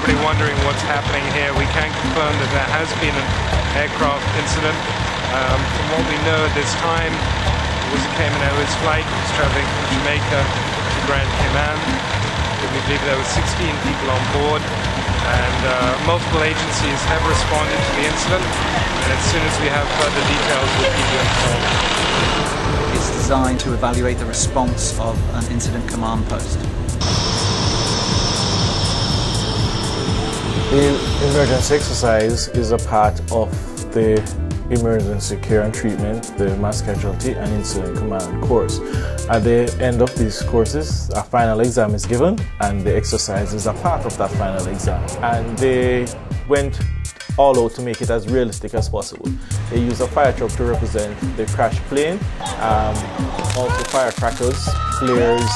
probably wondering what's happening here. We can confirm that there has been an aircraft incident. From what we know at this time, it was a Cayman Airways flight. It was traveling from Jamaica to Grand Cayman. We believe there were 16 people on board, and multiple agencies have responded to the incident, and as soon as we have further details, we'll keep you informed. It's designed to evaluate the response of an incident command post. The emergency exercise is a part of the emergency care and treatment, the mass casualty and incident command course. At the end of these courses, a final exam is given, and the exercise is a part of that final exam. And they went all out to make it as realistic as possible. They used a fire truck to represent the crashed plane, also firecrackers, flares,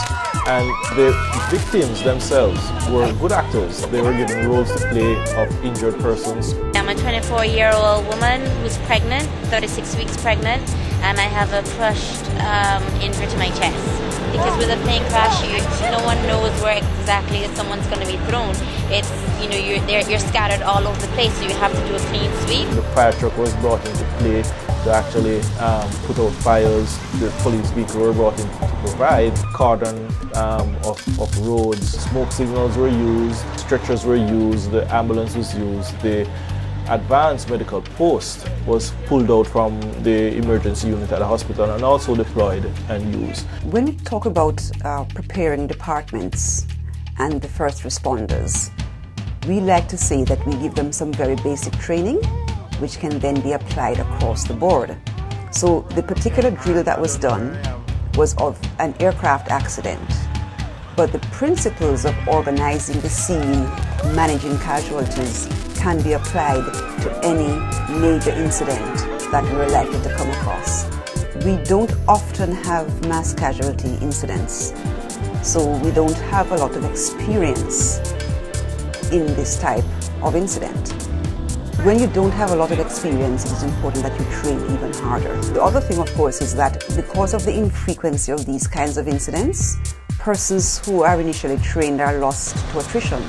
and the victims themselves were good actors. They were given roles to play of injured persons. I'm a 24-year-old woman who's pregnant, 36 weeks pregnant, and I have a crushed injury to my chest. Because with a plane crash, no one knows where exactly someone's going to be thrown. It's, you know, you're scattered all over the place, so you have to do a clean sweep. The fire truck was brought into play to actually put out fires. The police vehicle were brought in to provide cordon of roads. Smoke signals were used, stretchers were used, the ambulance was used, the advanced medical post was pulled out from the emergency unit at the hospital and also deployed and used. When we talk about preparing departments and the first responders, we like to say that we give them some very basic training which can then be applied across the board. So the particular drill that was done was of an aircraft accident, but the principles of organizing the scene, managing casualties, can be applied to any major incident that we're likely to come across. We don't often have mass casualty incidents, so we don't have a lot of experience in this type of incident. When you don't have a lot of experience, it is important that you train even harder. The other thing, of course, is that because of the infrequency of these kinds of incidents, persons who are initially trained are lost to attrition.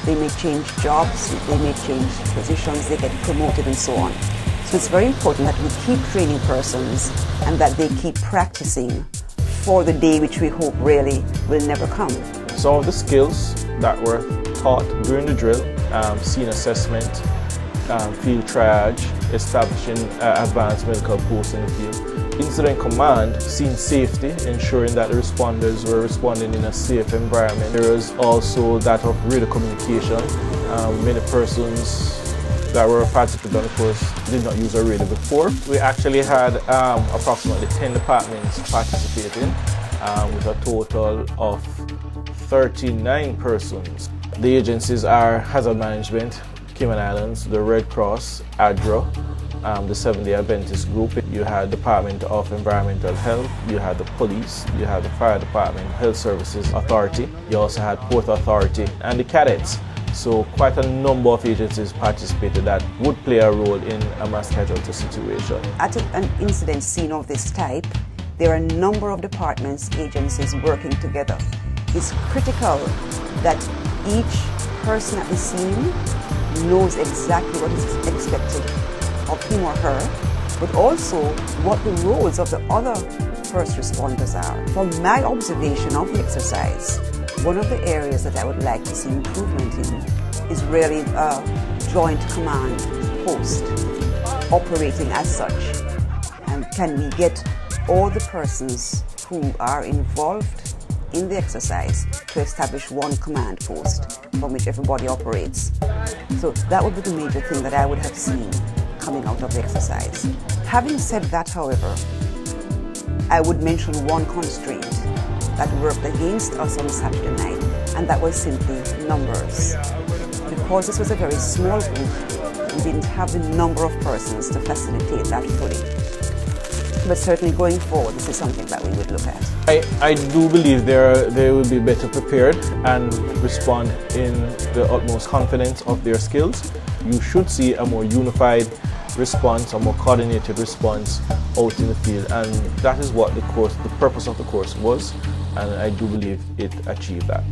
They may change jobs, they may change positions, they get promoted and so on. So it's very important that we keep training persons and that they keep practicing for the day which we hope really will never come. Some of the skills that were taught during the drill, scene assessment, field triage, establishing advanced medical posts in the field. Incident command, scene safety, ensuring that the responders were responding in a safe environment. There was also that of radio communication. Many persons that were participants on the course did not use a radio before. We actually had approximately 10 departments participating with a total of 39 persons. The agencies are hazard management, Cayman Islands, the Red Cross, ADRA, the Seventh-day Adventist Group. You had Department of Environmental Health, you had the police, you had the Fire Department, Health Services Authority, you also had Port Authority and the cadets. So quite a number of agencies participated that would play a role in a mass casualty situation. At an incident scene of this type, there are a number of departments, agencies working together. It's critical that each person at the scene knows exactly what is expected of him or her, but also what the roles of the other first responders are. From my observation of the exercise, one of the areas that I would like to see improvement in is really a joint command post operating as such. And can we get all the persons who are involved in the exercise to establish one command post from which everybody operates? So that would be the major thing that I would have seen coming out of the exercise. Having said that, however, I would mention one constraint that worked against us on Saturday night, and that was simply numbers. Because this was a very small group, we didn't have the number of persons to facilitate that fully. But certainly going forward, this is something that we would look at. I do believe they will be better prepared and respond in the utmost confidence of their skills. You should see a more unified response, a more coordinated response out in the field, and that is what the purpose of the course was, and I do believe it achieved that.